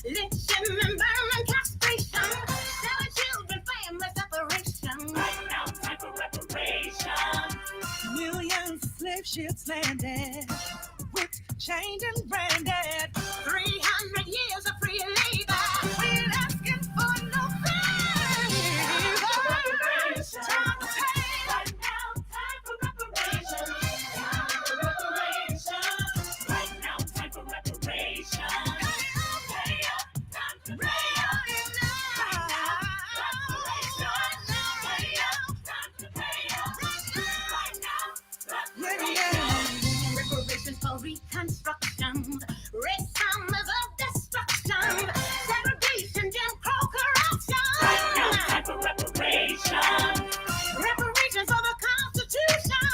Lynching, environment, castration, selling children, family separation. Right now, time for reparation. Millions of slave ships landed, whipped, chained, and branded. 300 years of free labor. We're asking for no favor. Time to pay. Right now, time for reparation. Time for reparation. Right now, time for reparation. Pay up, time to pay up. Right now, reparation. Pay up, time to pay up. Right now, reparation. Reparations for reconstruction. Racism of destruction. Segregation, Jim Crow corruption. Right now, time for reparation. Reparations for the Constitution.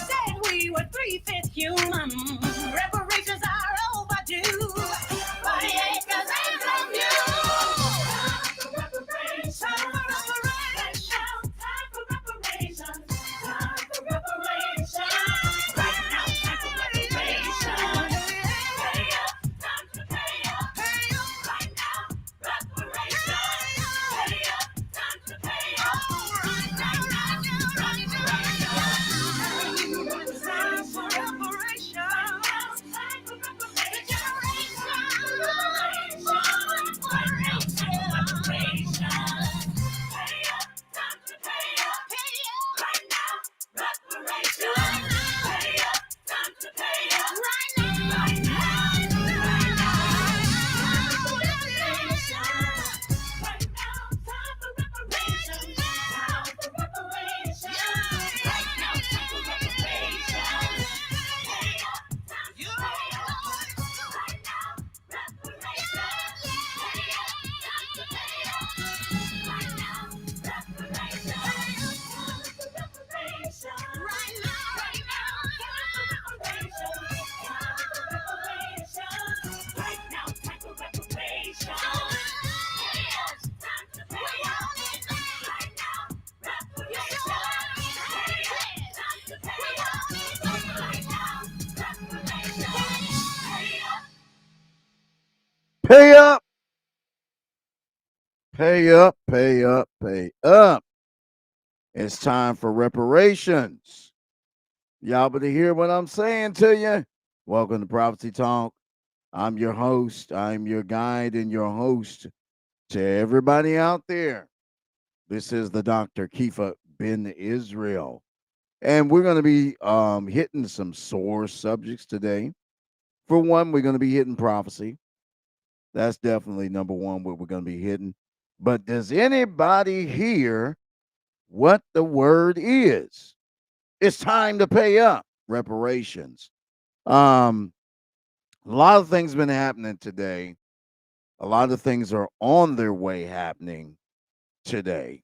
Said we were three-fifths human. Reparations are overdue. 40 acres and from you. Time for reparations. Time for reparations. Time for reparations. Time for reparations. Right now, time for reparations. Pay up, time to pay up. Pay up. Right now, reparations. Pay up, time to pay up. Right now, reparations. Time for reparations. Time for Pay up, pay up, pay up, pay up. It's time for reparations. Y'all better hear what I'm saying to you. Welcome to Prophecy Talk. I'm your host. I'm your guide and your host to everybody out there. This is the Dr. Kifa bin Israel. And we're going to be hitting some sore subjects today. For one, we're going to be hitting prophecy. That's definitely number one, what we're going to be hitting. But does anybody hear what the word is? It's time to pay up reparations. A lot of things been happening today. A lot of things are on their way happening today.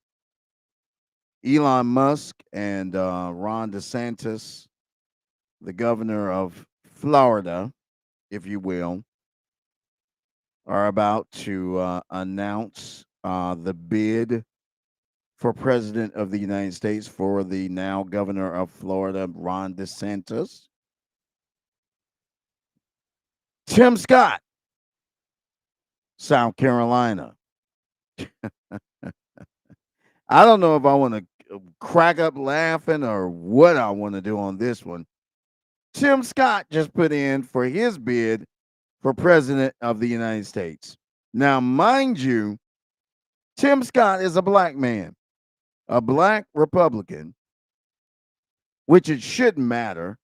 Elon Musk and Ron DeSantis, the governor of Florida, if you will, are about to announce the bid for president of the United States for the now governor of Florida, Ron DeSantis. Tim Scott, South Carolina. I don't know if I want to crack up laughing or what I want to do on this one. Tim Scott just put in for his bid for president of the United States. Now, mind you, Tim Scott is a black man, a black Republican, which it shouldn't matter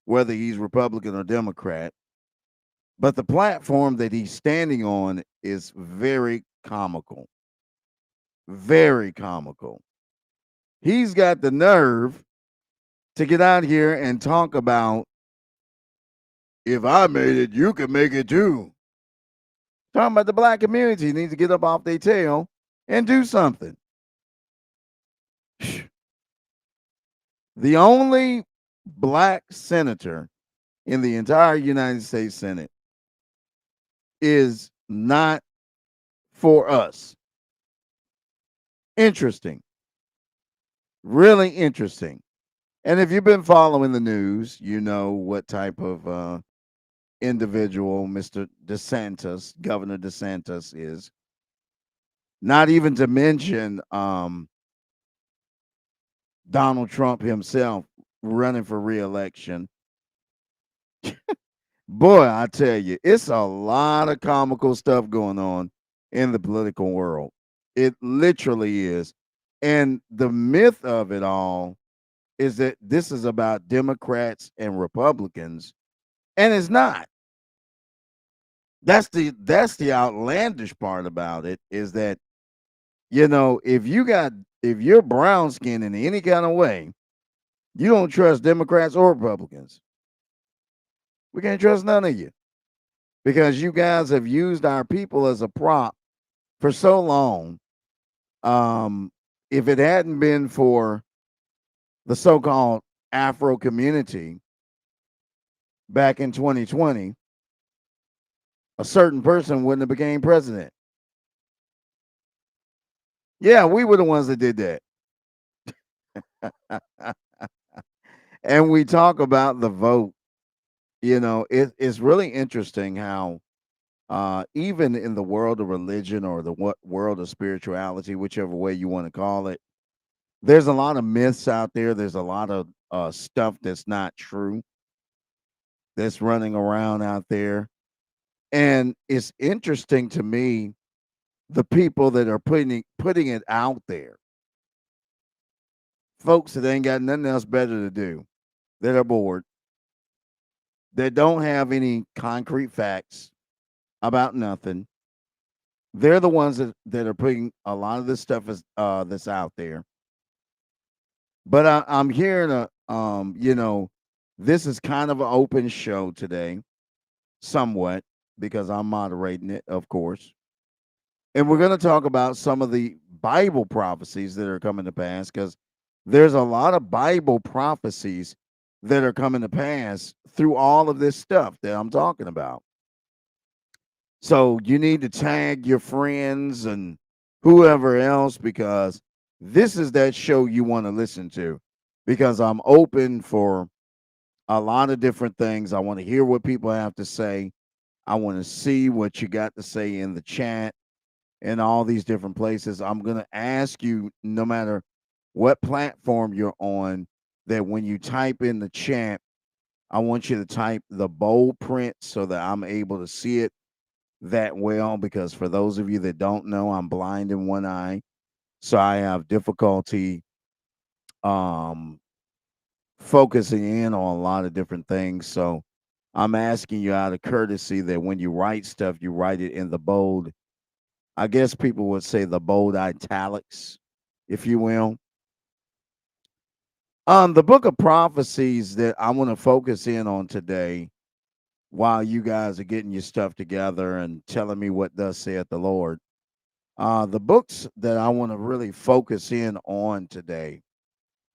whether he's Republican or Democrat. But the platform that he's standing on is very comical. Very comical. He's got the nerve to get out here and talk about, if I made it, you can make it too. Talking about the black community needs to get up off their tail and do something. The only black senator in the entire United States Senate is not for us. Interesting. Really interesting. And if you've been following the news, you know what type of individual, Mr. DeSantis, Governor DeSantis, is. Not even to mention Donald Trump himself running for reelection. Boy, I tell you, it's a lot of comical stuff going on in the political world. It literally is. And the myth of it all is that this is about Democrats and Republicans, and it's not. That's the outlandish part about it, is that, if you're brown skinned in any kind of way, you don't trust Democrats or Republicans. We can't trust none of you, because you guys have used our people as a prop for so long. Um, if it hadn't been for the so-called Afro community back in 2020, a certain person wouldn't have became president. Yeah, we were the ones that did that. And we talk about the vote. It's really interesting how, even in the world of religion, or the world of spirituality, whichever way you want to call it, there's a lot of myths out there. There's a lot of stuff that's not true that's running around out there. And it's interesting to me, the people that are putting it out there, folks that ain't got nothing else better to do, that are bored, that don't have any concrete facts about nothing. They're the ones that are putting a lot of this stuff that's out there. But I'm hearing this is kind of an open show today, somewhat, because I'm moderating it, of course. And we're going to talk about some of the Bible prophecies that are coming to pass, because there's a lot of Bible prophecies that are coming to pass through all of this stuff that I'm talking about. So you need to tag your friends and whoever else, because this is that show you want to listen to, because I'm open for a lot of different things. I want to hear what people have to say. I want to see what you got to say in the chat and all these different places. I'm going to ask you, no matter what platform you're on, that when you type in the chat, I want you to type the bold print so that I'm able to see it that well. Because for those of you that don't know, I'm blind in one eye. So I have difficulty um, focusing in on a lot of different things. So I'm asking you out of courtesy that when you write stuff, you write it in the bold. I guess people would say the bold italics, if you will. The book of prophecies that I want to focus in on today, while you guys are getting your stuff together and telling me what thus saith the Lord. The books that I want to really focus in on today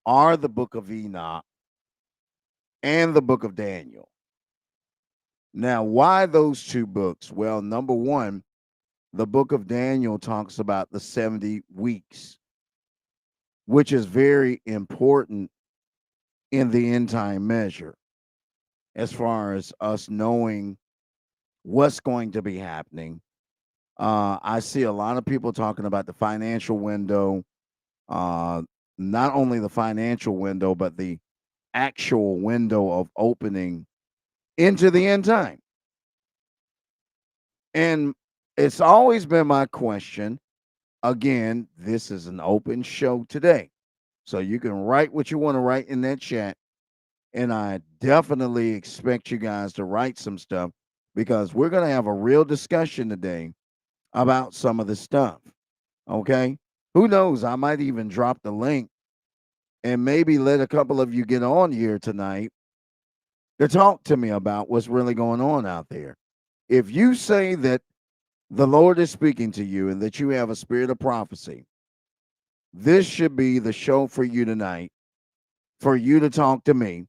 are the book of Enoch and the book of Daniel. Now, why those two books? Well, number one, the book of Daniel talks about the 70 weeks, which is very important in the end time measure, as far as us knowing what's going to be happening. I see a lot of people talking about the financial window, uh, not only the financial window, but the actual window of opening into the end time. And it's always been my question. Again, this is an open show today. So you can write what you want to write in that chat. And I definitely expect you guys to write some stuff, because we're going to have a real discussion today about some of the stuff. Okay. Who knows? I might even drop the link and maybe let a couple of you get on here tonight to talk to me about what's really going on out there. If you say that the Lord is speaking to you and that you have a spirit of prophecy, this should be the show for you tonight, for you to talk to me,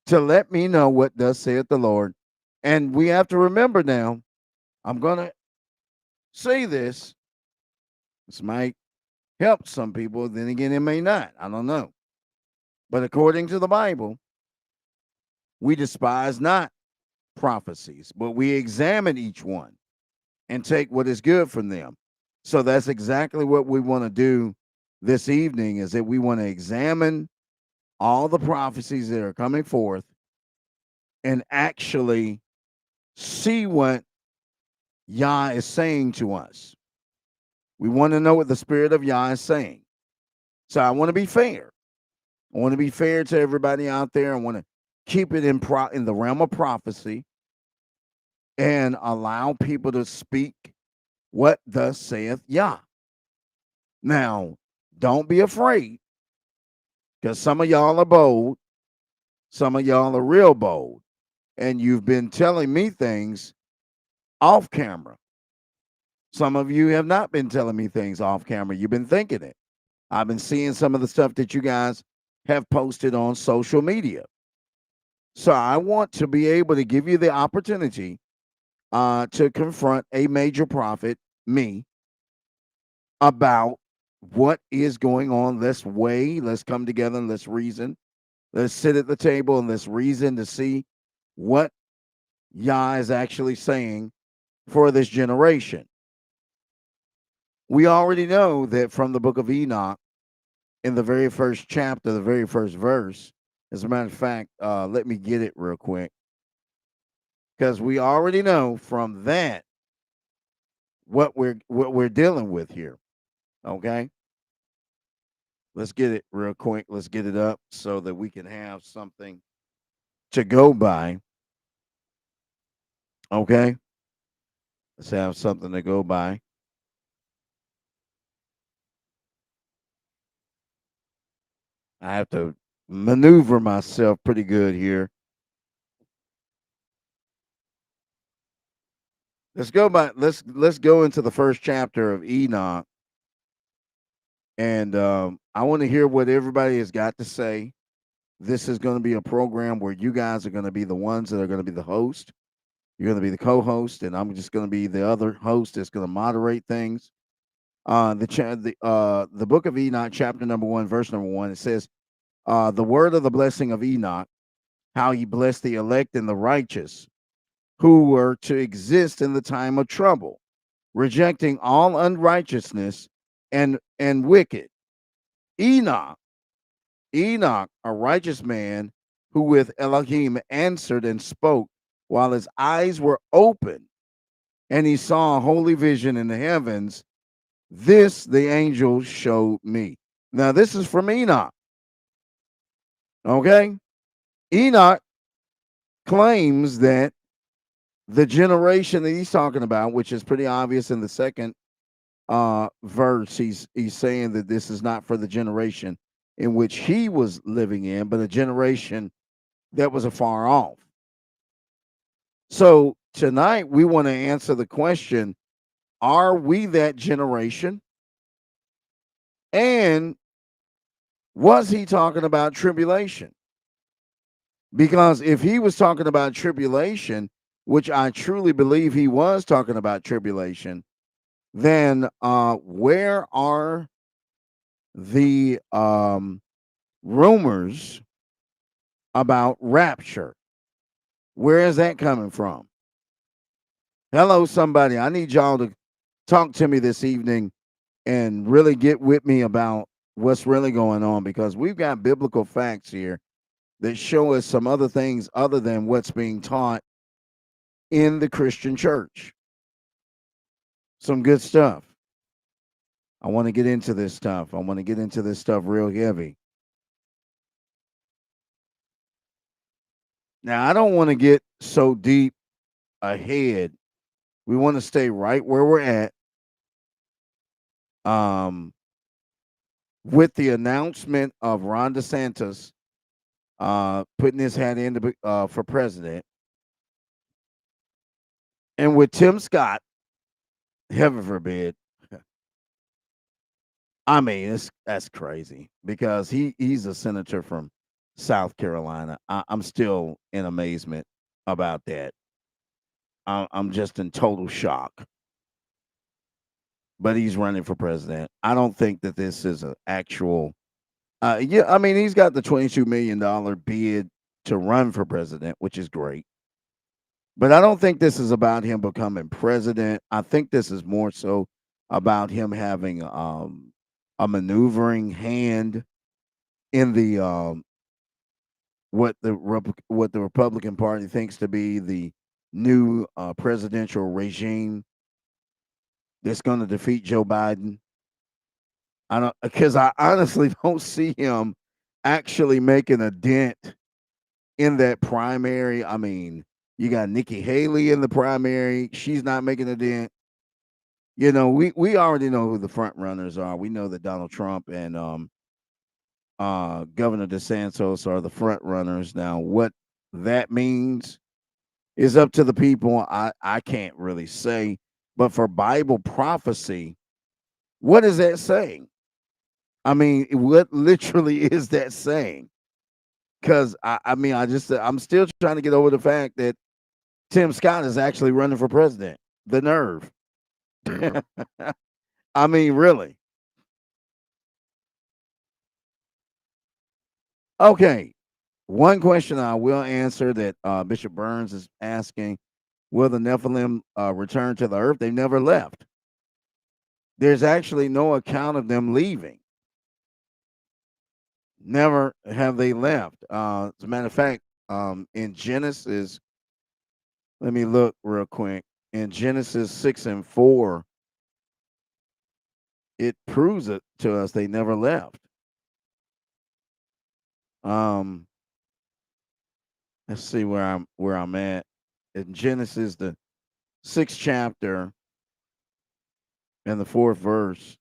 to let me know what thus saith the Lord. And we have to remember now, I'm going to say this. This might help some people. Then again, it may not. I don't know. But according to the Bible, we despise not prophecies, but we examine each one and take what is good from them. So that's exactly what we want to do this evening is that we want to examine all the prophecies that are coming forth and actually see what Yah is saying to us. We want to know what the Spirit of Yah is saying. So I want to be fair. I want to be fair to everybody out there. I want to keep it in the realm of prophecy and allow people to speak what thus saith Yah. Now, don't be afraid because some of y'all are bold. Some of y'all are real bold. And you've been telling me things off camera. Some of you have not been telling me things off camera. You've been thinking it. I've been seeing some of the stuff that you guys have posted on social media. So I want to be able to give you the opportunity to confront a major prophet, me, about what is going on. Let's weigh, let's come together and let's reason. Let's sit at the table and let's reason to see what Yah is actually saying for this generation. We already know that from the book of Enoch, in the very first chapter, the very first verse, as a matter of fact, let me get it real quick. Because we already know from that what we're dealing with here. Okay? Let's get it real quick. Let's get it up so that we can have something to go by. Okay? Let's have something to go by. I have to maneuver myself pretty good here. Let's go into the first chapter of Enoch, and I want to hear what everybody has got to say. This is going to be a program where you guys are going to be the ones that are going to be the host. You're going to be the co-host, and I'm just going to be the other host that's going to moderate things. The book of Enoch, chapter number 1, verse number 1, it says, "The word of the blessing of Enoch, how he blessed the elect and the righteous, who were to exist in the time of trouble, rejecting all unrighteousness and wicked. Enoch, Enoch, a righteous man, who with Elohim answered and spoke, while his eyes were open, and he saw a holy vision in the heavens. This the angel showed me." Now, this is from Enoch. Okay? Enoch claims that the generation that he's talking about, which is pretty obvious in the second verse, he's saying that this is not for the generation in which he was living in, but a generation that was afar off. So tonight we want to answer the question: are we that generation? And was he talking about tribulation? Because if he was talking about tribulation, which I truly believe he was talking about tribulation, then where are the rumors about rapture? Where is that coming from? Hello, somebody. I need y'all to talk to me this evening and really get with me about what's really going on, because we've got biblical facts here that show us some other things other than what's being taught in the Christian church. Some good stuff. I want to get into this stuff. I want to get into this stuff real heavy. Now, I don't want to get so deep ahead. We want to stay right where we're at. Um, with the announcement of Ron DeSantis putting his hat in for president, and with Tim Scott, heaven forbid. I mean, that's crazy because he's a senator from South Carolina. I'm still in amazement about that. I'm just in total shock. But he's running for president. I don't think that this is an actual. Yeah, I mean, he's got the $22 million bid to run for president, which is great. But I don't think this is about him becoming president. I think this is more so about him having a maneuvering hand in the what the Republican Party thinks to be the new presidential regime that's going to defeat Joe Biden. I don't, because I honestly don't see him actually making a dent in that primary. I mean, you got Nikki Haley in the primary. She's not making a dent. We already know who the front runners are. We know that Donald Trump and Governor DeSantis are the front runners. Now, what that means is up to the people. I can't really say. But for Bible prophecy, what is that saying? I mean, what literally is that saying? Because I mean, I'm still trying to get over the fact that Tim Scott is actually running for president. The nerve. I mean, really. Okay. One question I will answer that Bishop Burns is asking: will the Nephilim return to the earth? They never left. There's actually no account of them leaving. Never have they left. As a matter of fact, in Genesis, let me look real quick. In Genesis 6 and 4, it proves it to us they never left. Um, let's see where I'm at. In Genesis, the 6th chapter and the 4th verse,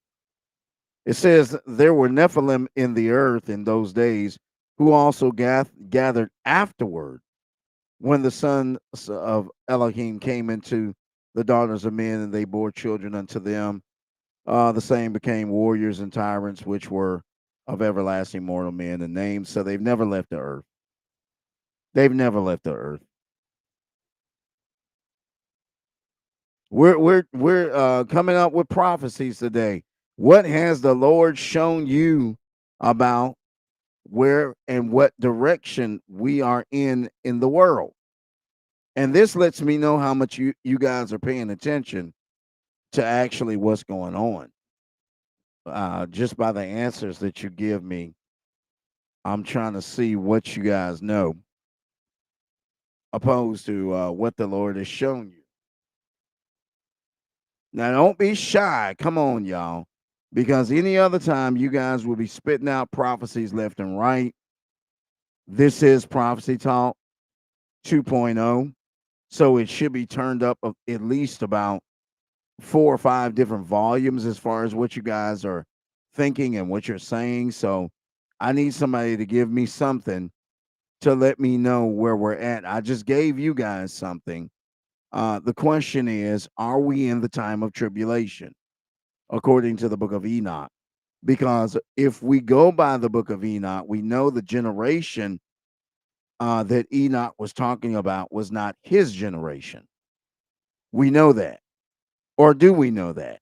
it says there were Nephilim in the earth in those days, who also gathered afterward when the sons of Elohim came into the daughters of men, and they bore children unto them. The same became warriors and tyrants, which were of everlasting mortal men and names. So they've never left the earth. They've never left the earth. We're coming up with prophecies today. What has the Lord shown you about where and what direction we are in the world? And this lets me know how much you guys are paying attention to actually what's going on. Just by the answers that you give me, I'm trying to see what you guys know, opposed to what the Lord has shown you. Now, don't be shy. Come on, y'all. Because any other time, you guys will be spitting out prophecies left and right. This is Prophecy Talk 2.0. So it should be turned up at least about 4 or 5 different volumes as far as what you guys are thinking and what you're saying. So I need somebody to give me something to let me know where we're at. I just gave you guys something. The question is, are we in the time of tribulation, according to the book of Enoch? Because if we go by the book of Enoch, we know the generation that Enoch was talking about was not his generation. We know that. Or do we know that?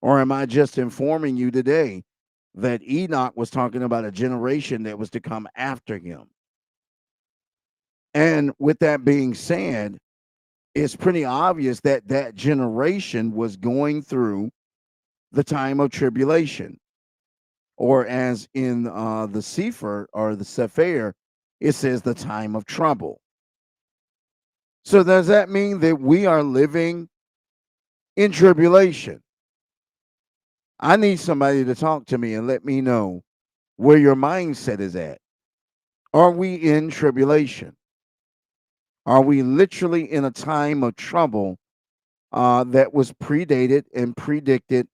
Or am I just informing you today that Enoch was talking about a generation that was to come after him? And with that being said, it's pretty obvious that that generation was going through the time of tribulation, or as in the Sefer or the Sefer, it says the time of trouble. So does that mean that we are living in tribulation? I need somebody to talk to me and let me know where your mindset is at. Are we in tribulation? Are we literally in a time of trouble that was predated and predicted,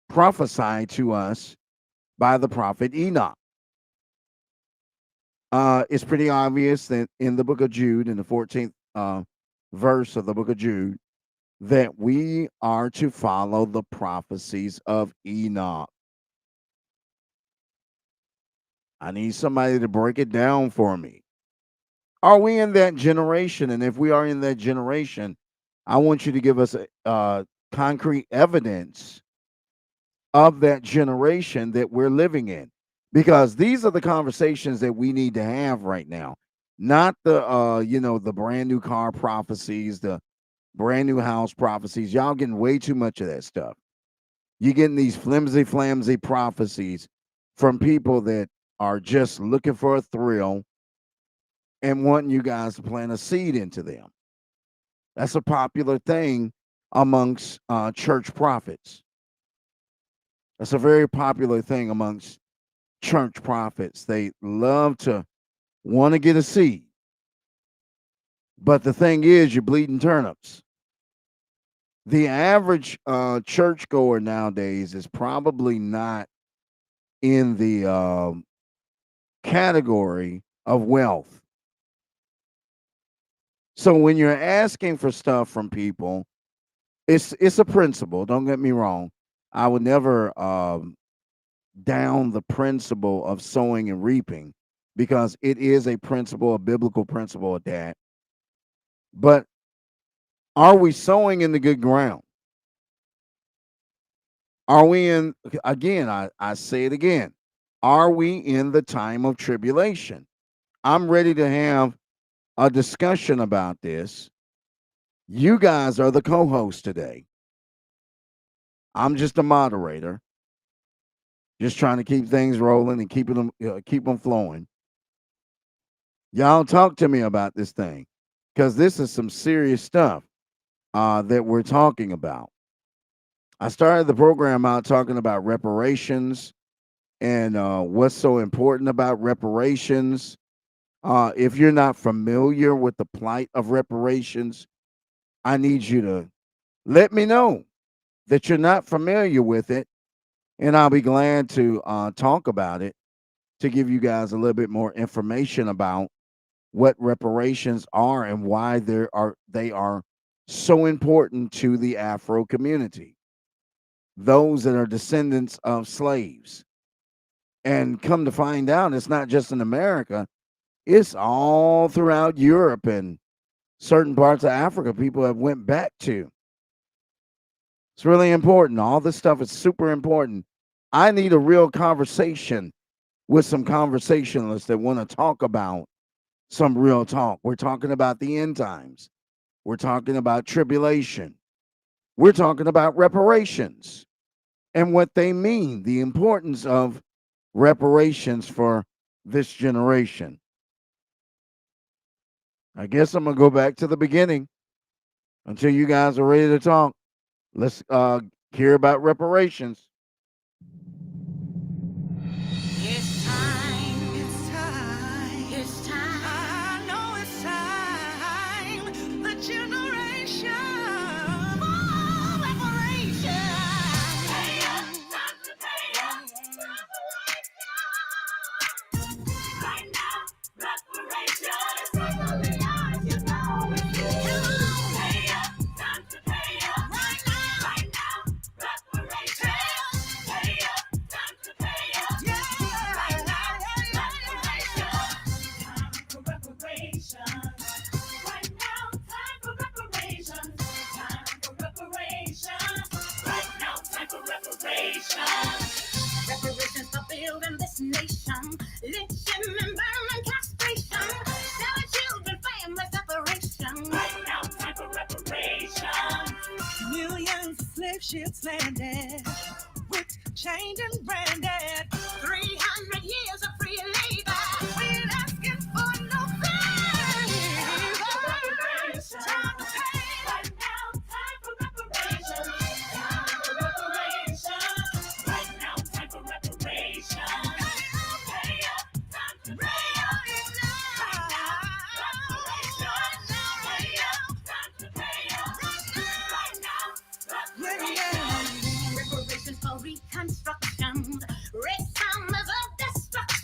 prophesied to us by the prophet Enoch? It's pretty obvious that in the book of Jude, in the 14th verse of the book of Jude, that we are to follow the prophecies of Enoch. I need somebody to break it down for me. Are we in that generation? And if we are in that generation, I want you to give us concrete evidence of that generation that we're living in. Because these are the conversations that we need to have right now. not the the brand new car prophecies, the brand new house prophecies. Y'all getting way too much of that stuff. You're getting these flimsy, flamsy prophecies from people that are just looking for a thrill and wanting you guys to plant a seed into them. That's a popular thing amongst church prophets. That's a very popular thing amongst church prophets. They love to want to get a seed. But the thing is, you're bleeding turnips. The average churchgoer nowadays is probably not in the category of wealth. So when you're asking for stuff from people, it's a principle. Don't get me wrong. I would never down the principle of sowing and reaping because it is a principle, a biblical principle of that. But are we sowing in the good ground? Are we in, again, I say it again, are we in the time of tribulation? I'm ready to have a discussion about this. You guys are the co host today. I'm just a moderator, just trying to keep things rolling and keep them flowing. Y'all talk to me about this thing because this is some serious stuff that we're talking about. I started the program out talking about reparations and what's so important about reparations. If you're not familiar with the plight of reparations, I need you to let me know that you're not familiar with it, and I'll be glad to talk about it to give you guys a little bit more information about what reparations are and why they are so important to the Afro community, those that are descendants of slaves. And come to find out, it's not just in America, it's all throughout Europe and certain parts of Africa people have went back to. It's really important. All this stuff is super important. I need a real conversation with some conversationalists that want to talk about some real talk. We're talking about the end times. We're talking about tribulation. We're talking about reparations and what they mean, the importance of reparations for this generation. I guess I'm going to go back to the beginning until you guys are ready to talk. Let's hear about reparations. It's time. It's time. It's time. I know it's time. The generation for reparation. Pay up, time to pay up. Reparation. Right now, reparation is totally ours. You know it's you. Pay up, time to pay up. Right now, reparation. Pay up, time to pay up. Yeah, right now, reparation. Time for reparation. Right now, time for reparation. Time for reparation. Right now, time for reparation. Reparations for building this nation. Lynching, environment, castration. Selling children, family separation. Right now, time for reparation. Millions of slave ships landed, whipped, chained, and branded. 300 years of free labor. We ain't asking for no favor. Time to pay. Right now, time for reparation. Time for reparation. Right now, time for reparation. Pay up, time to pay up. Right now, reparation. Pay up, time to pay up. Right now, reparation. Reparations for reconstruction. Race summers of destruction.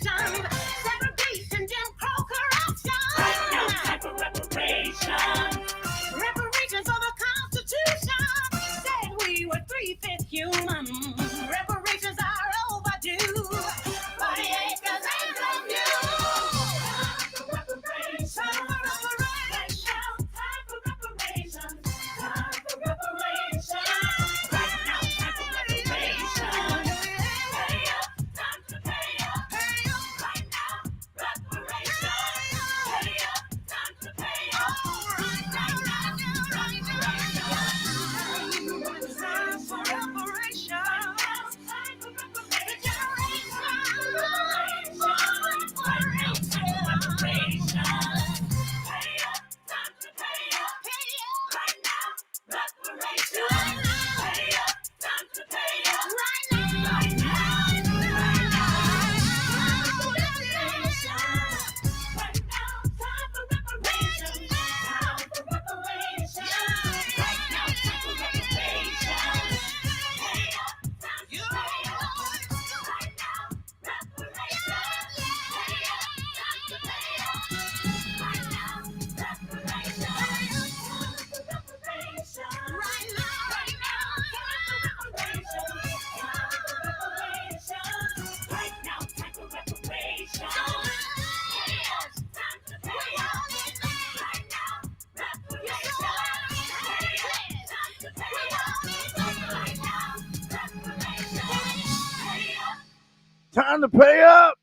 Time to pay up.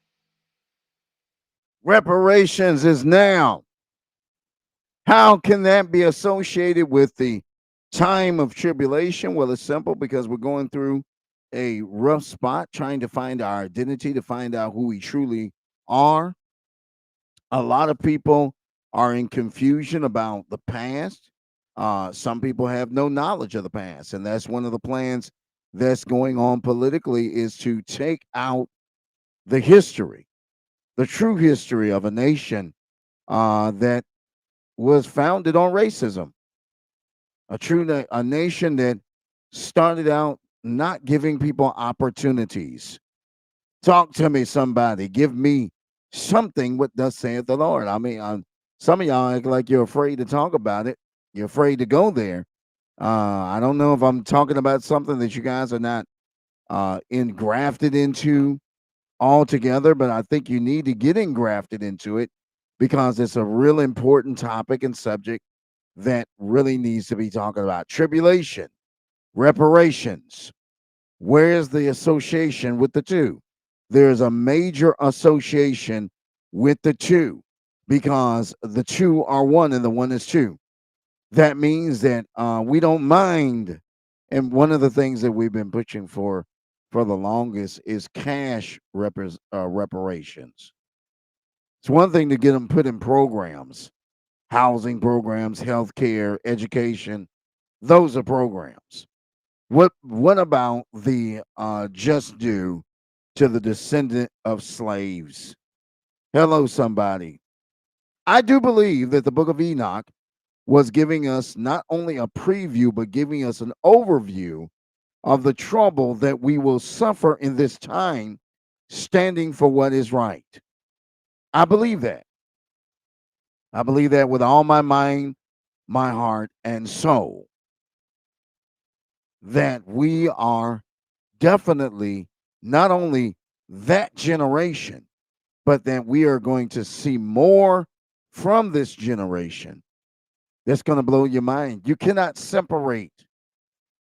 Reparations is now. How can that be associated with the time of tribulation? Well, it's simple because we're going through a rough spot trying to find our identity, to find out who we truly are. A lot of people are in confusion about the past. Some people have no knowledge of the past, and that's one of the plans that's going on politically is to take out the history, the true history of a nation that was founded on racism, a nation that started out not giving people opportunities. Talk to me, somebody. Give me something. What thus saith the Lord? I mean, some of y'all act like you're afraid to talk about it. You're afraid to go there. I don't know if I'm talking about something that you guys are not engrafted into altogether, but I think you need to get engrafted into it because it's a real important topic and subject that really needs to be talking about. Tribulation, reparations. Where's the association with the two? There's a major association with the two because the two are one and the one is two. That means that we don't mind. And one of the things that we've been pushing for the longest is cash reparations. It's one thing to get them put in programs, housing programs, healthcare, education. Those are programs. What about the just due to the descendant of slaves? Hello, somebody. I do believe that the book of Enoch was giving us not only a preview, but giving us an overview of the trouble that we will suffer in this time standing for what is right. I believe that. I believe that with all my mind, my heart, and soul, that we are definitely not only that generation, but that we are going to see more from this generation that's going to blow your mind. You cannot separate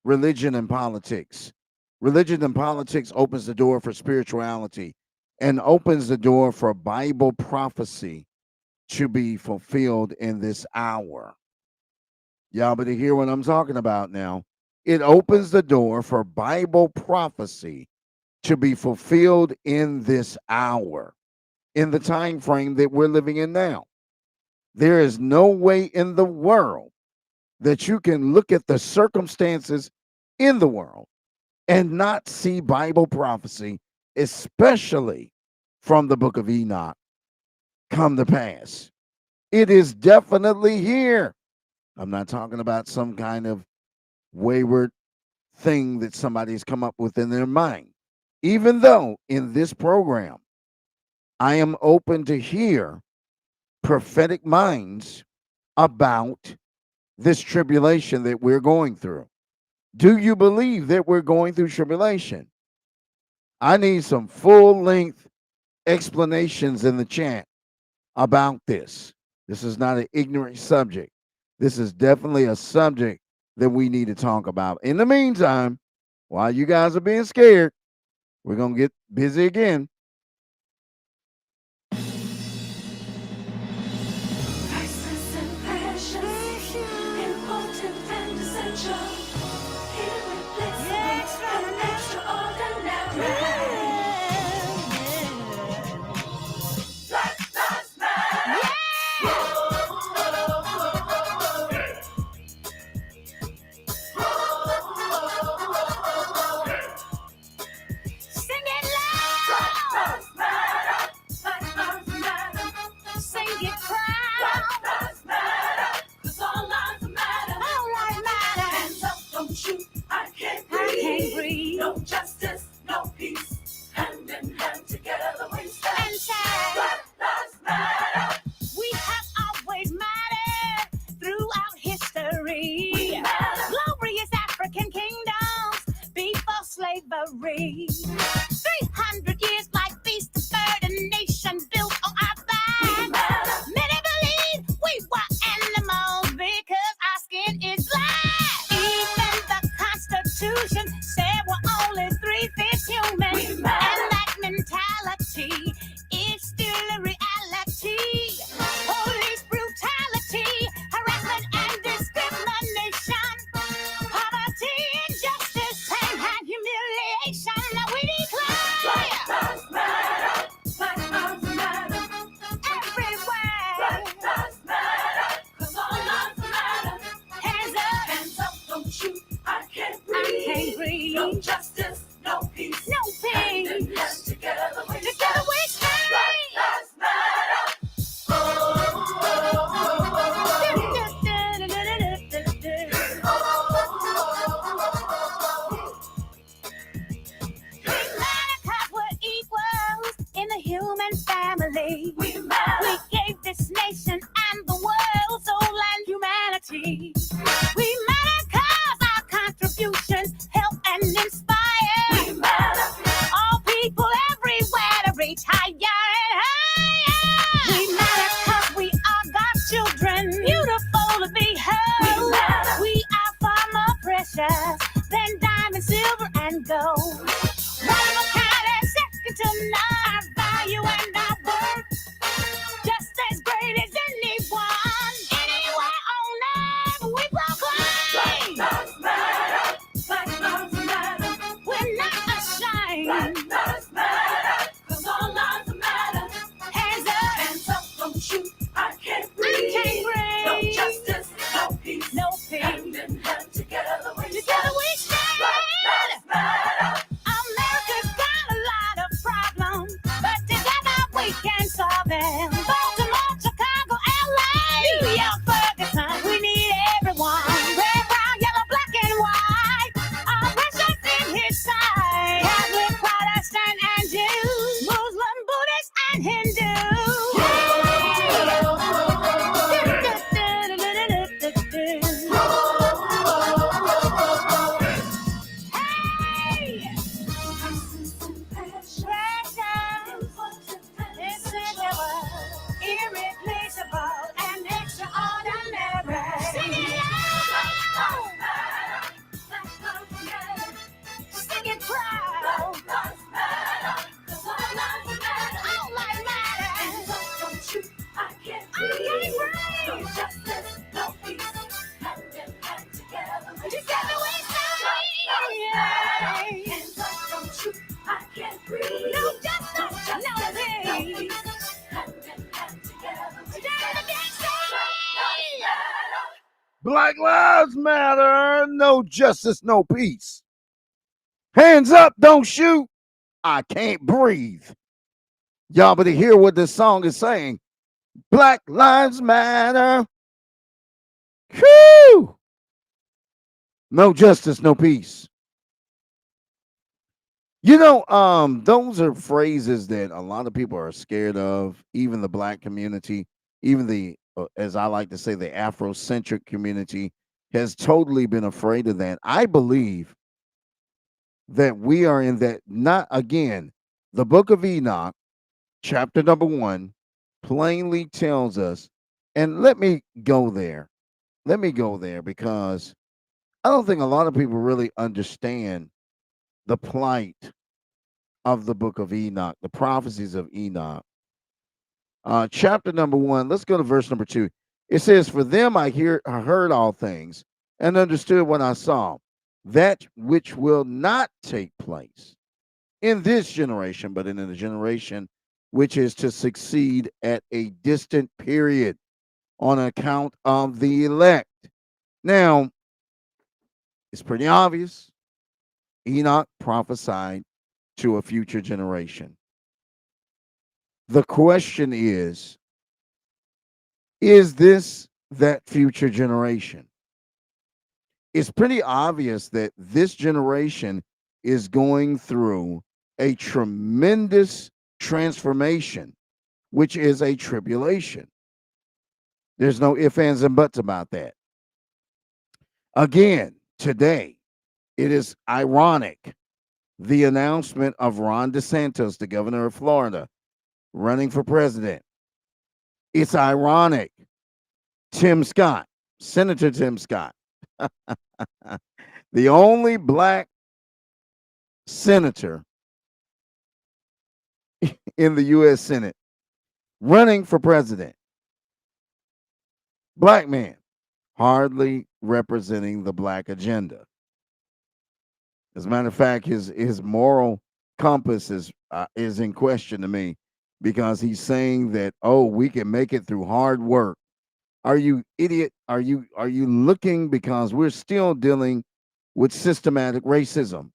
religion and politics. Religion and politics opens the door for spirituality and opens the door for Bible prophecy to be fulfilled in this hour. Y'all better hear what I'm talking about now. It opens the door for Bible prophecy to be fulfilled in this hour, in the time frame that we're living in now. There is no way in the world that you can look at the circumstances in the world and not see Bible prophecy, especially from the book of Enoch, come to pass. It is definitely here. I'm not talking about some kind of wayward thing that somebody's come up with in their mind. Even though in this program, I am open to hear prophetic minds about this tribulation that we're going through. Do you believe that we're going through tribulation? I need some full length explanations in the chat about this. This is not an ignorant subject. This is definitely a subject that we need to talk about. In the meantime, while you guys are being scared, we're going to get busy again. Priceless and precious, important and essential, irreplaceable and extraordinary. Black Lives Matter. Sing it Black loud. Lives Matter. Black Lives Matter. Sing it Black proud. Lives Matter. 'Cause all lives matter. All life matters. Hands up, don't shoot. I can't I breathe. can't breathe. No justice, no peace. Hand in hand together we stand. And say, Black Lives Matter. we have always mattered throughout history. We matter. Glorious African kingdoms before slavery. 300 years like beast of burden, nation built on our We backs. matter. Many believe we were animals because our skin is black. Even the Constitution said we're only 3/5 human. We matter. And that mentality Now we declare Black lives matter. Black lives matter. everywhere. Black lives matter. 'Cause all lives matter. Hands up, Hands up, don't shoot. I can't breathe. I can't breathe. No justice, no peace. No Hand in peace. hand together we Together stand. we stand. Black lives matter. Cause we're equals in the human family. We matter. We gave this nation and the world soul and humanity. We matter cause our contributions help and inspire. We matter. All people everywhere to reach higher and higher. We matter cause we are God's children, beautiful to behold. We matter. We are far more precious than diamond, silver, and gold. One of a kind and second to none. Our value and our worth, just as great as anyone. Anywhere on earth, we Black proclaim. lives matter. Black lives matter. We're not ashamed. Black lives matter. 'Cause all lives matter. Hands up, Hands up, don't shoot. I can't breathe. I can't No breathe. justice, no peace. No Hand peace. in hand together we Together stand. we stand. Black lives matter. America's got a lot of problems, but together we can solve them. Baltimore, Chicago, LA, New York, Ferguson, we need everyone. Red, brown, yellow, black, and white. All precious in his sight. Catholic, Protestant, and Jew. Muslim, Buddhist, and Hindu. Hey! Irreplaceable and extraordinary. Sing it loud! Black lives matter. Sing it proud! Black lives matter. 'Cause all lives matter. All life Hands matters! up, don't shoot. I can't I can't breathe. breathe. No justice, no peace. Hand in hand together we Together we stand. stand! Hands up, don't shoot. I can't breathe. No justice, no justice, no peace. peace. Hand in hand together we Together stand. we stand! Black lives matter. No justice, no peace. Hands up, don't shoot. I can't breathe. Y'all better hear what this song is saying. Black lives matter. Whew. No justice, no peace. You know, those are phrases that a lot of people are scared of, even the black community, even the, as I like to say, the Afrocentric community has totally been afraid of that. I believe that we are in that, not again, the book of Enoch, chapter number 1, plainly tells us, and let me go there. Let me go there because I don't think a lot of people really understand the plight of the book of Enoch, the prophecies of Enoch. Chapter number 1, let's go to verse number 2. It says, "For them I heard all things and understood what I saw, that which will not take place in this generation, but in the generation which is to succeed at a distant period on account of the elect." Now, it's pretty obvious. Enoch prophesied to a future generation. The question is this that future generation? It's pretty obvious that this generation is going through a tremendous transformation, which is a tribulation. There's no ifs, ands, and buts about that. Again, today, it is ironic the announcement of Ron DeSantis, the governor of Florida, running for president. It's ironic. Tim Scott, Senator Tim Scott, the only black senator in the U.S. Senate, running for president. Black man, hardly representing the black agenda. As a matter of fact, his moral compass is in question to me because he's saying that, oh, we can make it through hard work. Are you idiot? Are you looking, because we're still dealing with systematic racism.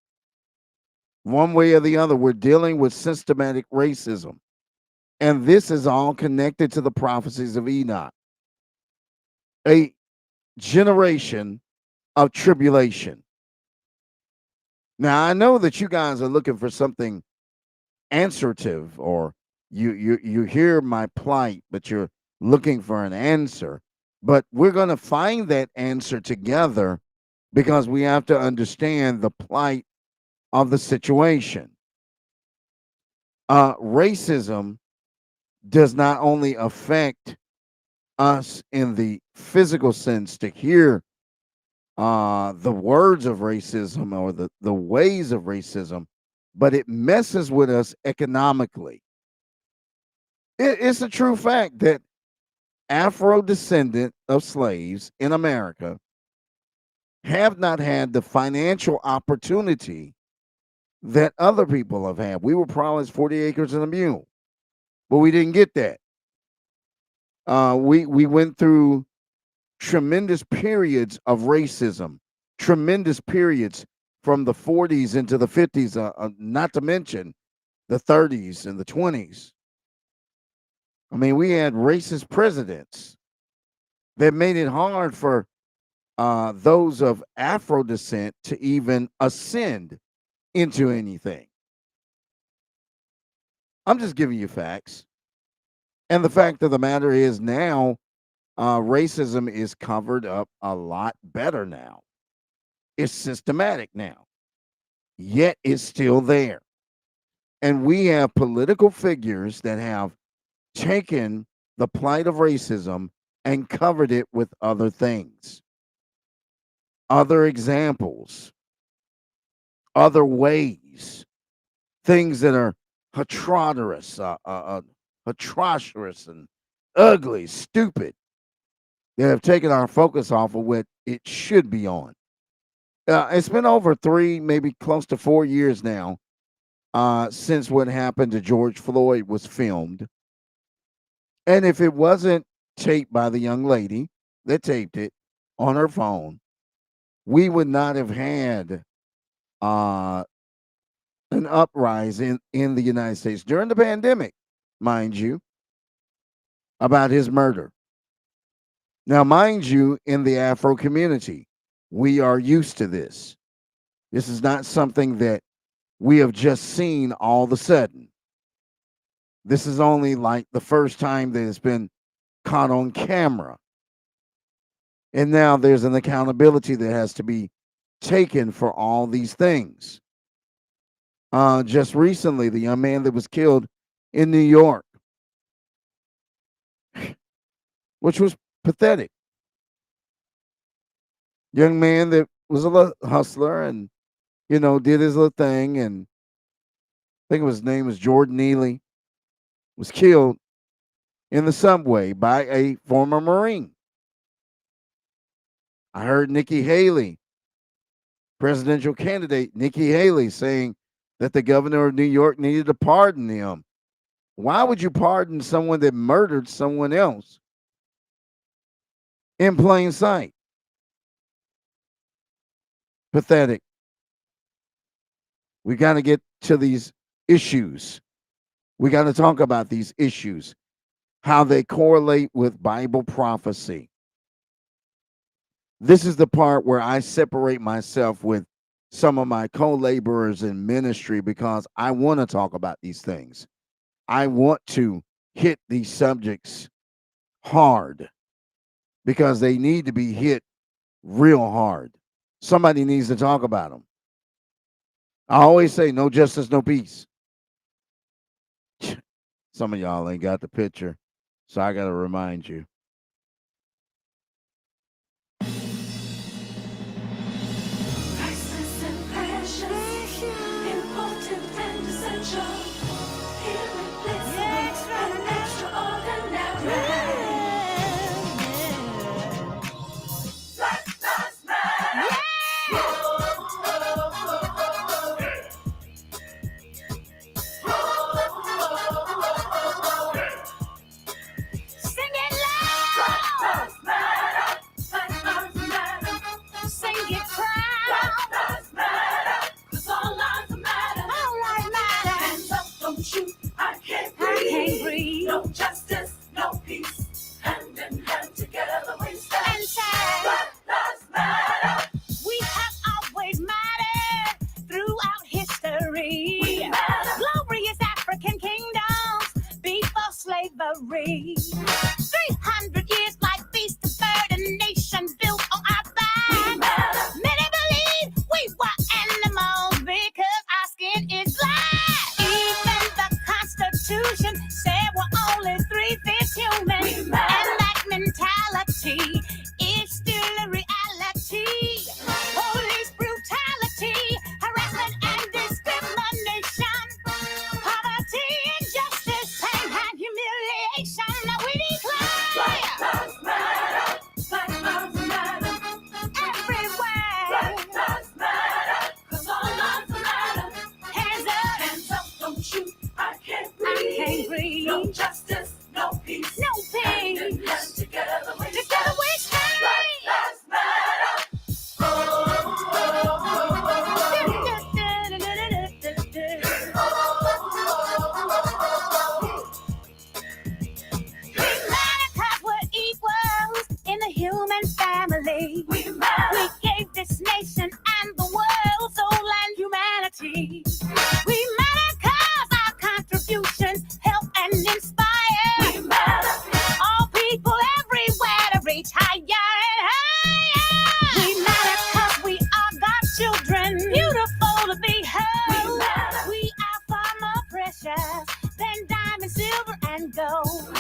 One way or the other, we're dealing with systematic racism. And this is all connected to the prophecies of Enoch, a generation of tribulation. Now, I know that you guys are looking for something answerative, or you hear my plight, but you're looking for an answer. But we're going to find that answer together because we have to understand the plight of the situation. Racism does not only affect us in the physical sense to hear the words of racism or the ways of racism, but it messes with us economically. It's a true fact that Afro descendant of slaves in America have not had the financial opportunity that other people have had. We were promised 40 acres and a mule, but we didn't get that. We went through tremendous periods of racism, tremendous periods from the 40s into the 50s, not to mention the 30s and the 20s. I mean, we had racist presidents that made it hard for those of Afro descent to even ascend into anything. I'm just giving you facts. And the fact of the matter is now, racism is covered up a lot better now. It's systematic now, yet it's still there. And we have political figures that have taken the plight of racism and covered it with other things, other examples, other ways, things that are atrocious and ugly, stupid, that have taken our focus off of what it should be on. It's been over 3, maybe close to 4 years now, since what happened to George Floyd was filmed. And if it wasn't taped by the young lady that taped it on her phone, we would not have had uh, an uprising in the United States during the pandemic, mind you, about his murder. Now, mind you, in the Afro community, we are used to this. This is not something that we have just seen all of a sudden. This is only like the first time that it's been caught on camera. And now there's an accountability that has to be taken for all these things. Just recently, the young man that was killed in New York, which was pathetic. Young man that was a hustler and, did his little thing. And I think his name was Jordan Neely, was killed in the subway by a former Marine. I heard Nikki Haley, presidential candidate Nikki Haley, saying that the governor of New York needed to pardon him. Why would you pardon someone that murdered someone else in plain sight? Pathetic. We got to get to these issues. We got to talk about these issues, how they correlate with Bible prophecy. This is the part where I separate myself with some of my co-laborers in ministry because I want to talk about these things. I want to hit these subjects hard because they need to be hit real hard. Somebody needs to talk about them. I always say no justice, no peace. Some of y'all ain't got the picture, so I got to remind you. Priceless and precious, important and essential. Irreplaceable and extraordinary. Black Lives Matter. victory. 300 years like beast of burden, nation built on our back. Many believe we were animals because our skin is black. Even the Constitution said we're only 3/5 human. And that mentality is still a reality. Police brutality, harassment and discrimination, poverty, injustice, pain and humiliation. Now we declare Black Lives Matter, Black Lives Matter, everywhere. Black Lives Matter, 'cause all lives matter. Hands up, don't shoot. I can't breathe. No justice, no peace, no pain. And together we stand. Black Lives Matter. Cause we're equals in the human family. We gave this nation and the world soul and humanity. We matter cause our contributions help and inspire. We matter. All people everywhere to reach higher and higher. We matter cause we are God's children, beautiful to behold. We are far more precious than diamond, silver, and gold.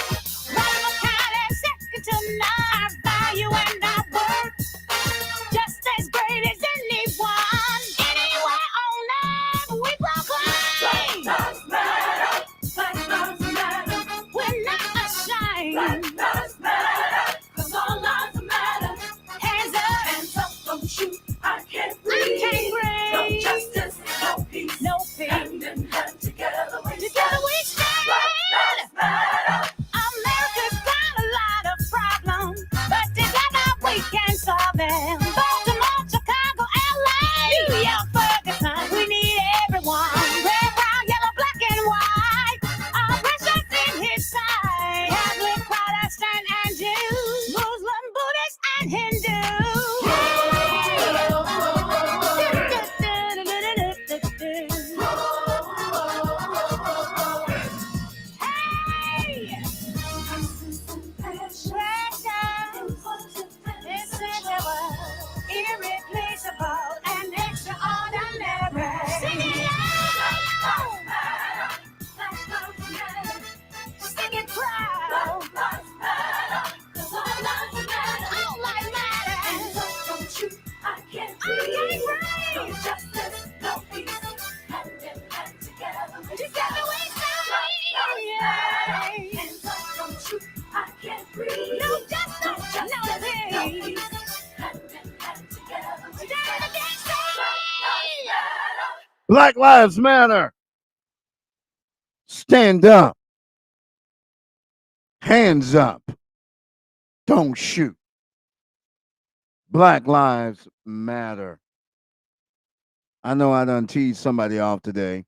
One of a kind and second to none. Our value and our worth, just as great as anyone. Anywhere on earth we proclaim. Black Lives Matter, Black Lives Matter. We're not ashamed. Black Lives Matter, 'cause all lives matter. Hands up, don't shoot. I can't breathe. No justice, no peace, no peace. And together we stand. Black Lives Matter. America's got a lot of problems, but together we can solve them. Baltimore, Chicago, LA, New York, Ferguson, we need everyone. Red, brown, yellow, black, and white. All precious in his sight. Catholic, Protestant, and Jews, Muslim, Buddhist, and Hindu. Hey! Irreplaceable and extraordinary. Sing it loud. Sing it proud. All lives matter. All lives matter. And don't shoot. I can't breathe. No justice, no peace. Hand together we stand. And don't shoot. I can't breathe. No justice, no peace. Hand together we stand. Black Lives Matter. Stand up. Hands up. Don't shoot. Black Lives Matter. I know I done teased somebody off today.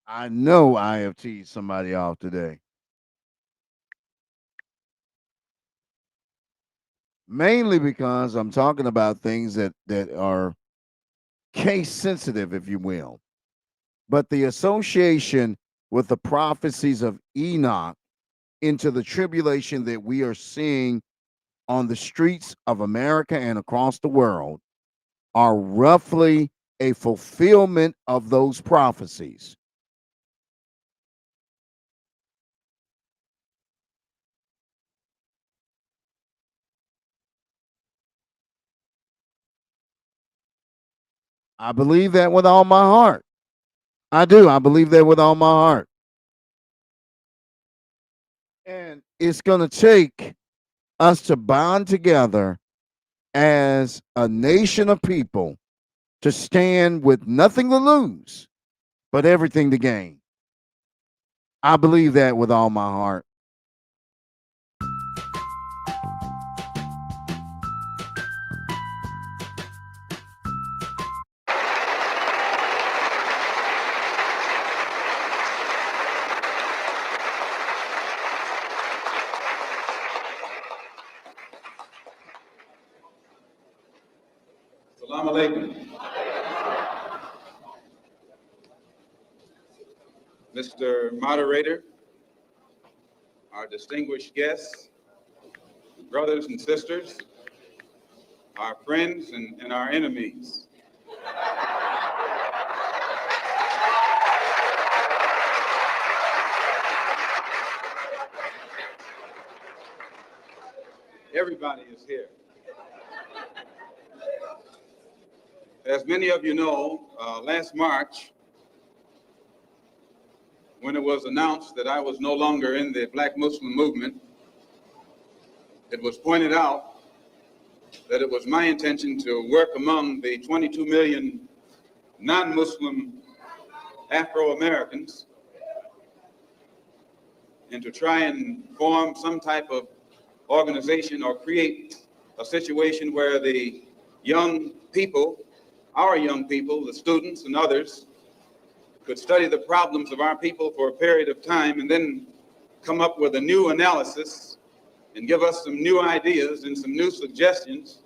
I know I have teased somebody off today. Mainly because I'm talking about things that are case sensitive, if you will. But the association with the prophecies of Enoch into the tribulation that we are seeing on the streets of America and across the world are roughly a fulfillment of those prophecies. I believe that with all my heart. I do. I believe that with all my heart. And it's going to take us to bond together as a nation of people to stand with nothing to lose, but everything to gain. I believe that with all my heart. Salam alaikum. Mr. Moderator, our distinguished guests, brothers and sisters, our friends and our enemies. Everybody is here. As many of you know, last March, when it was announced that I was no longer in the Black Muslim movement, it was pointed out that it was my intention to work among the 22 million non-Muslim Afro-Americans and to try and form some type of organization or create a situation where the young people, our young people, the students and others, could study the problems of our people for a period of time and then come up with a new analysis and give us some new ideas and some new suggestions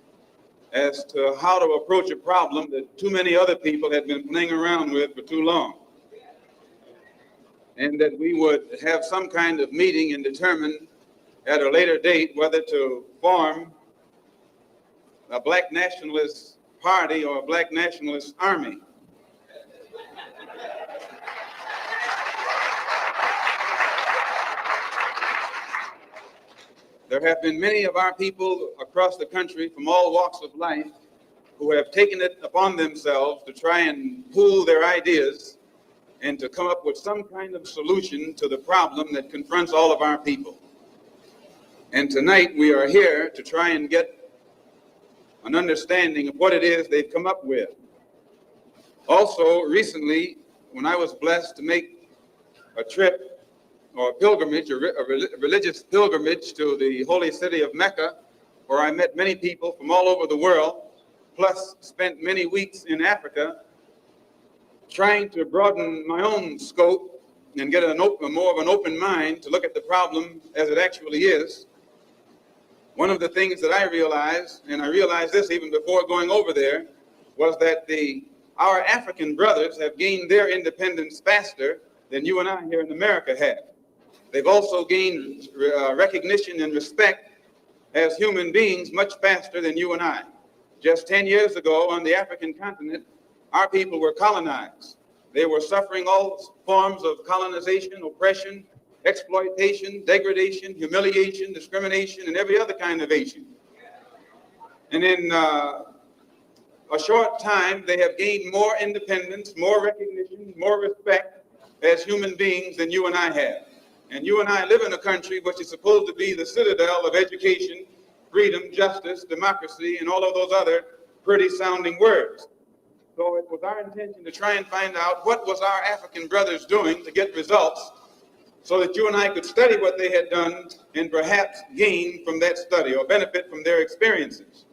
as to how to approach a problem that too many other people had been playing around with for too long. And that we would have some kind of meeting and determine at a later date whether to form a black nationalist party or a black nationalist army. There have been many of our people across the country from all walks of life who have taken it upon themselves to try and pool their ideas and to come up with some kind of solution to the problem that confronts all of our people. And tonight we are here to try and get an understanding of what it is they've come up with. Also, recently, when I was blessed to make a trip or a pilgrimage, a religious pilgrimage to the holy city of Mecca, where I met many people from all over the world, plus spent many weeks in Africa, trying to broaden my own scope and get more of an open mind to look at the problem as it actually is. One of the things that I realized, and I realized this even before going over there, was that our African brothers have gained their independence faster than you and I here in America have. They've also gained recognition and respect as human beings much faster than you and I. Just 10 years ago on the African continent, our people were colonized. They were suffering all forms of colonization, oppression, exploitation, degradation, humiliation, discrimination, and every other kind of Asian. And in a short time, they have gained more independence, more recognition, more respect as human beings than you and I have. And you and I live in a country which is supposed to be the citadel of education, freedom, justice, democracy, and all of those other pretty sounding words. So it was our intention to try and find out what was our African brothers doing to get results so that you and I could study what they had done and perhaps gain from that study or benefit from their experiences.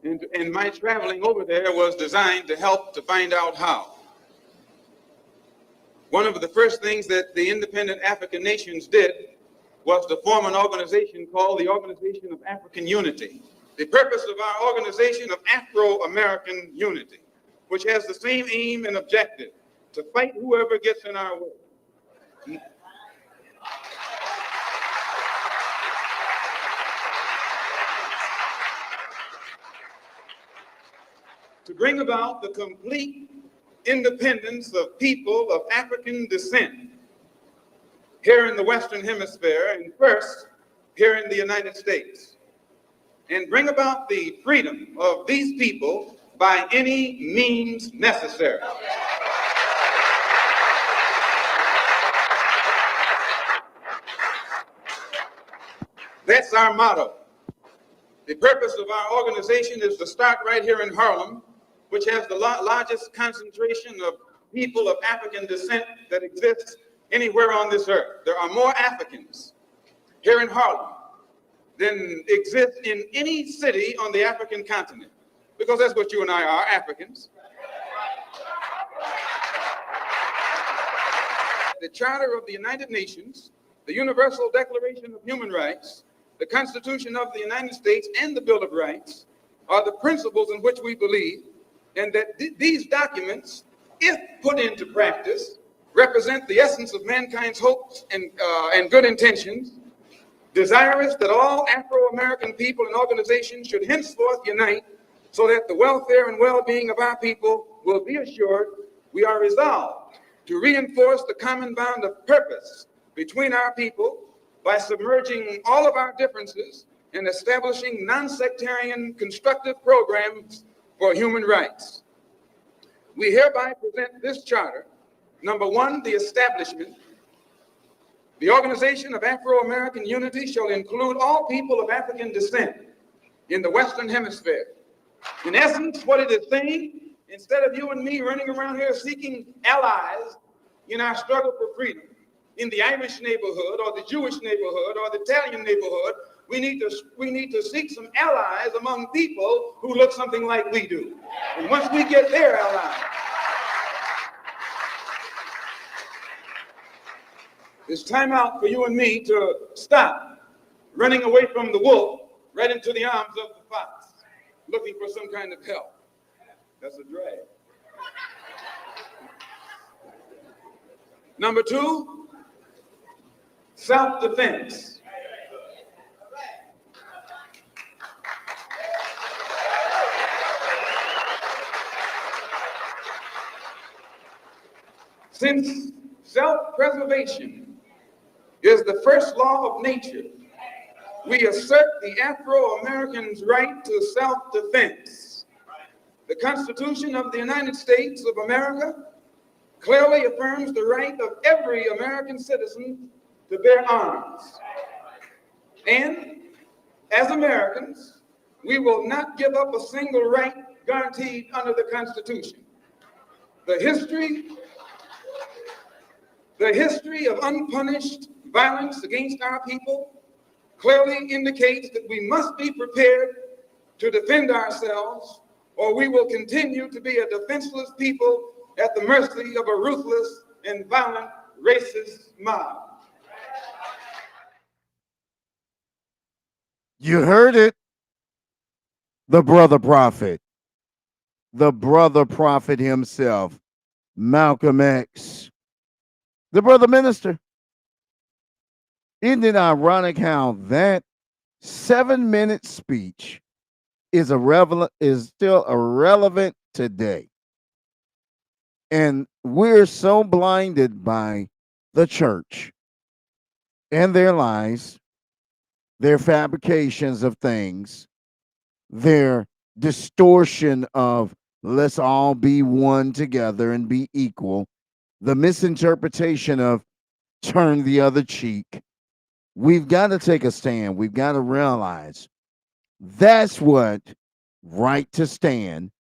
And my traveling over there was designed to help to find out how. One of the first things that the independent African nations did was to form an organization called the Organization of African Unity. The purpose of our organization of Afro-American Unity, which has the same aim and objective, to fight whoever gets in our way. To bring about the complete independence of people of African descent here in the Western Hemisphere, and first here in the United States, and bring about the freedom of these people by any means necessary. That's our motto. The purpose of our organization is to start right here in Harlem, which has the largest concentration of people of African descent that exists anywhere on this earth. There are more Africans here in Harlem than exist in any city on the African continent, because that's what you and I are, Africans. The Charter of the United Nations, the Universal Declaration of Human Rights, the Constitution of the United States, and the Bill of Rights are the principles in which we believe, and that these documents if put into practice, represent the essence of mankind's hopes and good intentions, desirous that all Afro-American people and organizations should henceforth unite so that the welfare and well-being of our people will be assured, we are resolved to reinforce the common bond of purpose between our people by submerging all of our differences and establishing non-sectarian constructive programs for human rights. We hereby present this charter. Number one, the establishment. The Organization of Afro-American Unity shall include all people of African descent in the Western Hemisphere. In essence, what it is saying, instead of you and me running around here seeking allies in our struggle for freedom, in the Irish neighborhood or the Jewish neighborhood or the Italian neighborhood, we need to seek some allies among people who look something like we do. And once we get their allies, it's time out for you and me to stop running away from the wolf right into the arms of the fox, looking for some kind of help. That's a drag. Number two, self-defense. Since self-preservation is the first law of nature, we assert the Afro-Americans' right to self-defense. The Constitution of the United States of America clearly affirms the right of every American citizen to bear arms. And as Americans, we will not give up a single right guaranteed under the Constitution. The history of unpunished violence against our people clearly indicates that we must be prepared to defend ourselves, or we will continue to be a defenseless people at the mercy of a ruthless and violent racist mob. You heard it. The brother prophet. The brother prophet himself, Malcolm X. The brother minister. Isn't it ironic how that 7-minute speech is still irrelevant today? And we're so blinded by the church and their lies, their fabrications of things, their distortion of let's all be one together and be equal, the misinterpretation of turn the other cheek. We've got to take a stand. We've got to realize that's what Right to Stand,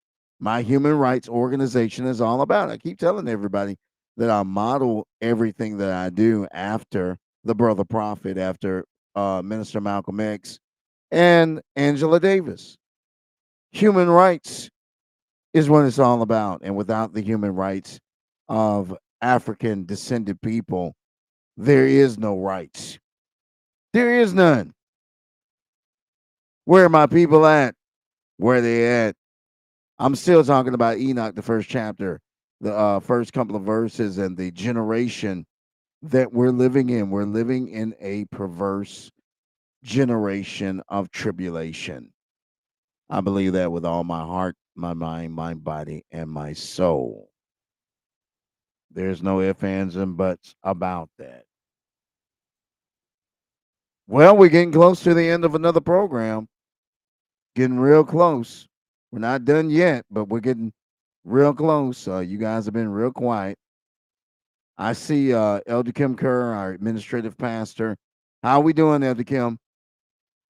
my human rights organization, is all about. I keep telling everybody that I model everything that I do after the brother prophet, after Minister Malcolm X and Angela Davis. Human rights is what it's all about. And without the human rights of African descended people, there is no rights. There is none. Where are my people at? Where they at? I'm still talking about Enoch, the first chapter, the first couple of verses, and the generation that we're living in. We're living in a perverse generation of tribulation. I believe that with all my heart, my mind, my body, and my soul. There's no ifs, ands, and buts about that. Well, we're getting close to the end of another program. Getting real close. We're not done yet, but we're getting real close. You guys have been real quiet. I see Elder Kim Kerr, our administrative pastor. How are we doing, Elder Kim?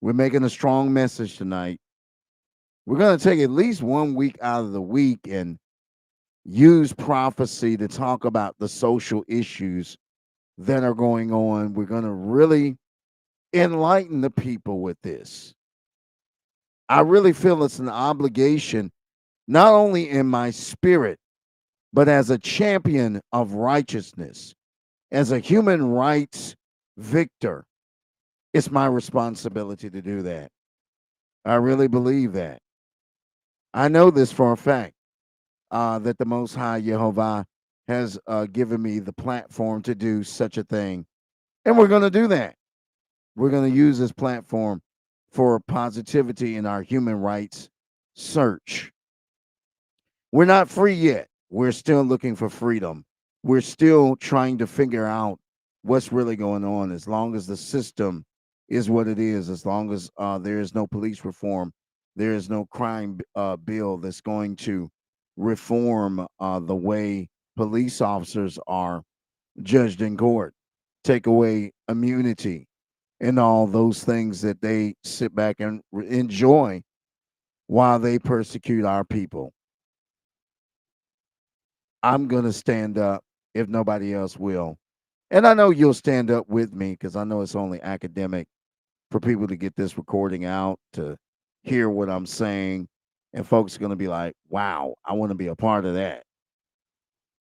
We're making a strong message tonight. We're going to take at least 1 week out of the week and use prophecy to talk about the social issues that are going on. We're going to really enlighten the people with this. I really feel it's an obligation, not only in my spirit, but as a champion of righteousness, as a human rights victor. It's my responsibility to do that. I really believe that. I know this for a fact. that the Most High Jehovah has given me the platform to do such a thing. And we're going to do that. We're going to use this platform for positivity in our human rights search. We're not free yet. We're still looking for freedom. We're still trying to figure out what's really going on. As long as the system is what it is, as long as there is no police reform, there is no crime bill that's going to reform the way police officers are judged in court, take away immunity, and all those things that they sit back and enjoy while they persecute our people. I'm going to stand up if nobody else will. And I know you'll stand up with me because I know it's only academic for people to get this recording out, to hear what I'm saying. And folks are going to be like, wow, I want to be a part of that.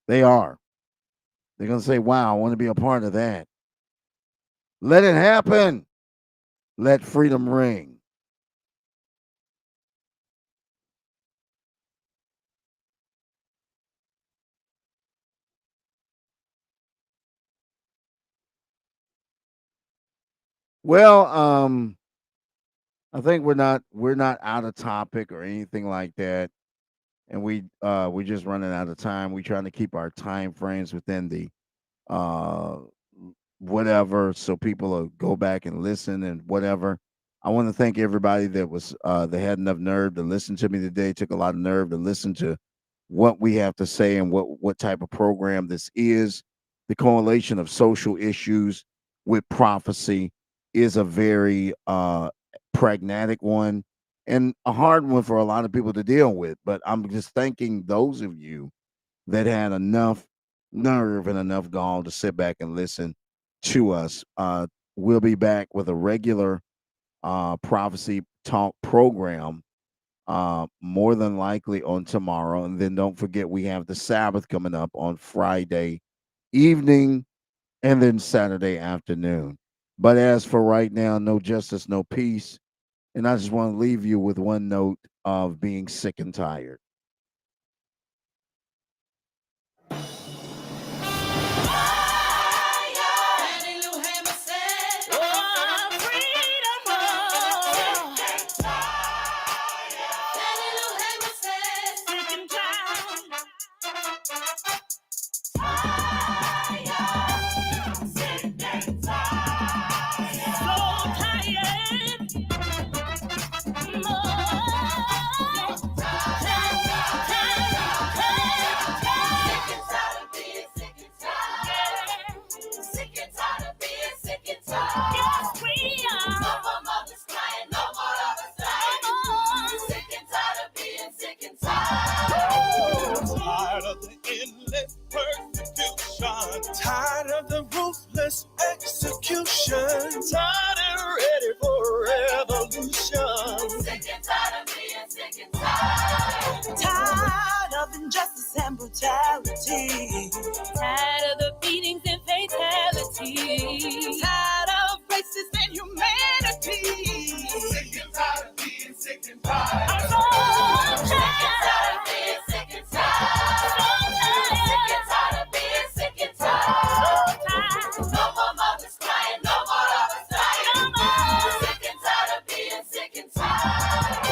They are. They're going to say, wow, I want to be a part of that. Let it happen. Let freedom ring. Well, I think we're not out of topic or anything like that, and we're just running out of time. We're trying to keep our time frames within the uh whatever, so people will go back and listen and whatever. I want to thank everybody that had enough nerve to listen to me today. Took a lot of nerve to listen to what we have to say and what type of program this is. The correlation of social issues with prophecy is a very pragmatic one and a hard one for a lot of people to deal with. But I'm just thanking those of you that had enough nerve and enough gall to sit back and listen to us. We'll be back with a regular prophecy talk program, more than likely on tomorrow. And then don't forget, we have the Sabbath coming up on Friday evening and then Saturday afternoon. But as for right now, no justice, no peace. And I just want to leave you with one note of being sick and tired. Tired of the endless persecution. Tired of the ruthless execution. Tired and ready for revolution. Sick and tired of being sick and tired. Tired of injustice and brutality. Tired of the beatings and fatality. Tired of racism and humanity. Sick and tired of being sick and tired. I'm so tired of being sick and tired. Sick and tired of being sick and tired. No more mothers crying, no more lovers dying. No more. Sick and tired of being sick and tired.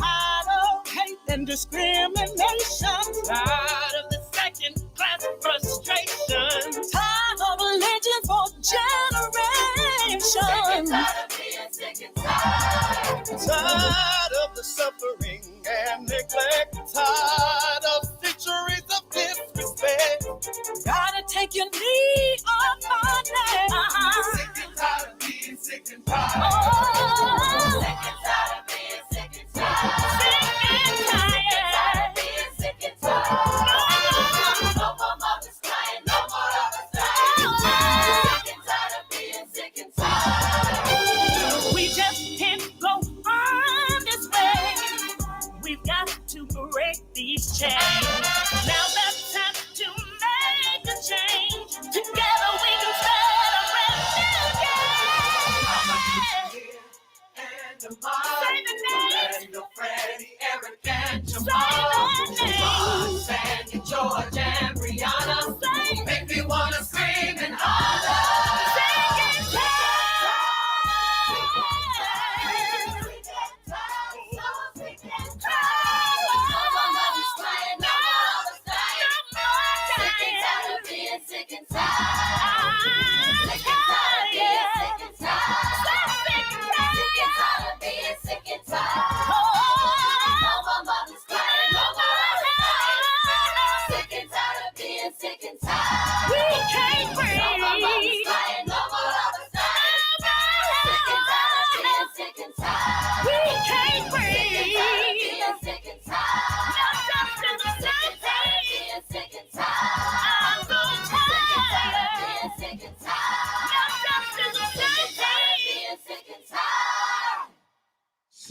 Tired of hate and discrimination. Tired of the second class frustration. Tired of religion for generations. Sick and tired of being sick and tired. Tired of the suffering and neglect. Tired of centuries of disrespect. Gotta take your knee off my neck. Sick and tired of being sick and tired. Oh, sick and tired of being sick and tired. Sick and tired of being sick and tired. No more mothers crying, no more lovers dying. Sick and tired of being sick and tired. We just can't go on this way. We've got to break these chains. Now that's time to make a change. Together we can start a brand new day. And tomorrow, say the name. Freddie, Eric, and Jamal. Say the name.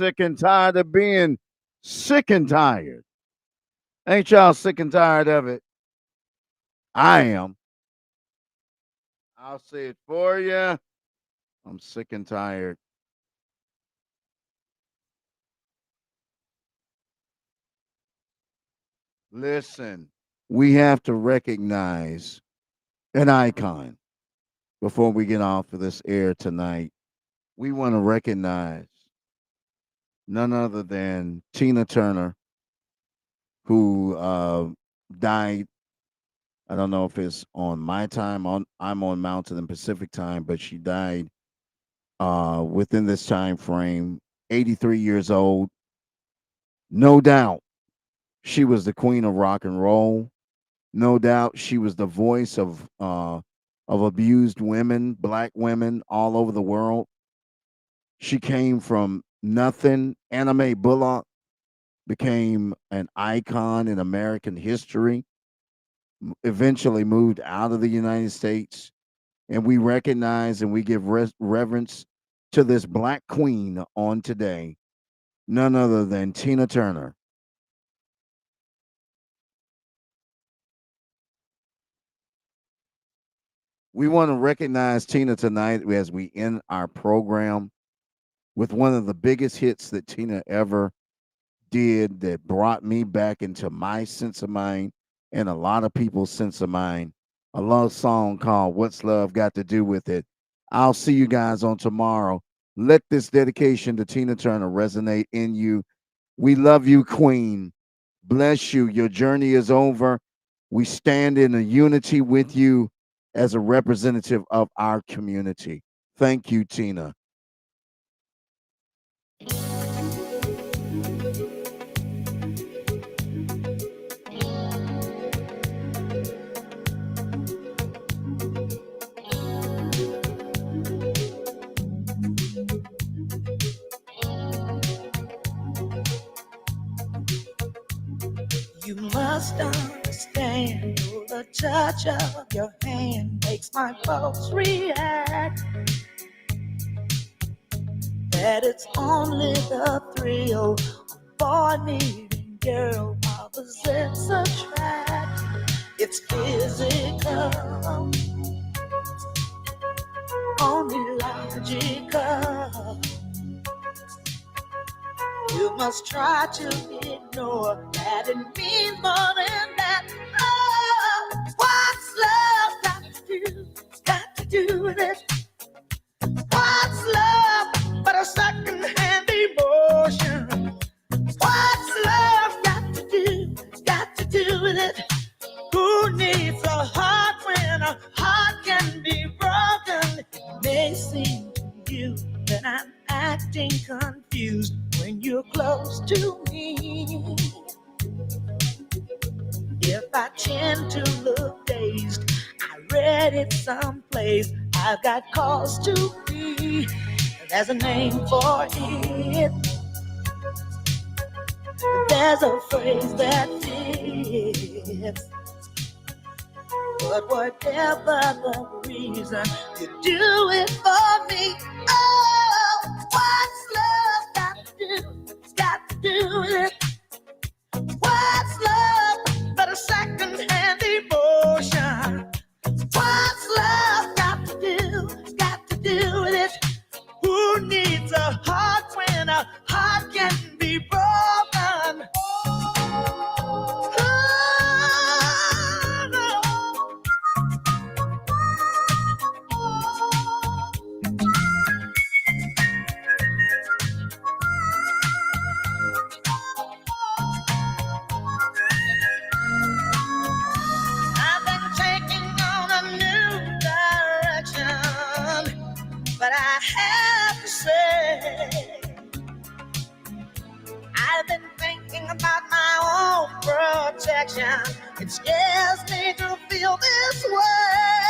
sick and tired of being sick and tired. Ain't y'all sick and tired of it? I am. I'll say it for you. I'm sick and tired. Listen, we have to recognize an icon before we get off of this air tonight. We want to recognize none other than Tina Turner, who died. I don't know if it's on my time. I'm on Mountain and Pacific time, but she died within this time frame. 83 years old. No doubt, she was the queen of rock and roll. No doubt, she was the voice of abused women, black women all over the world. She came from nothing. Anime Bullock became an icon in American history, eventually moved out of the United States. And we recognize and we give reverence to this black queen on today, none other than Tina Turner. We want to recognize Tina tonight as we end our program with one of the biggest hits that Tina ever did that brought me back into my sense of mind and a lot of people's sense of mind. A love song called What's Love Got to Do with It. I'll see you guys on tomorrow. Let this dedication to Tina Turner resonate in you. We love you, Queen. Bless you. Your journey is over. We stand in a unity with you as a representative of our community. Thank you, Tina. You must understand, the touch of your hand makes my pulse react. That it's only the thrill of boy meeting girl, opposites attract. It's physical, only logical. You must try to ignore that it means more than that. Oh, what's love got to do? Got to do with it. What's love but a second-hand emotion? What's love got to do? Got to do with it. Who needs a heart when a heart can be broken? It may seem to you that I'm acting confused when you're close to me. If I tend to look dazed, I read it someplace. I've got cause to be. There's a name for it. There's a phrase that fits. But whatever the reason, you do it for me. Oh, what's love got to do? It's got to do with it. What's love but a second-hand emotion? What's love got to do? It's got to do with it. Who needs a heart when a heart can be broken? I've been taking on a new direction, but I have to say, I've been thinking about my own protection. It scares me to feel this way.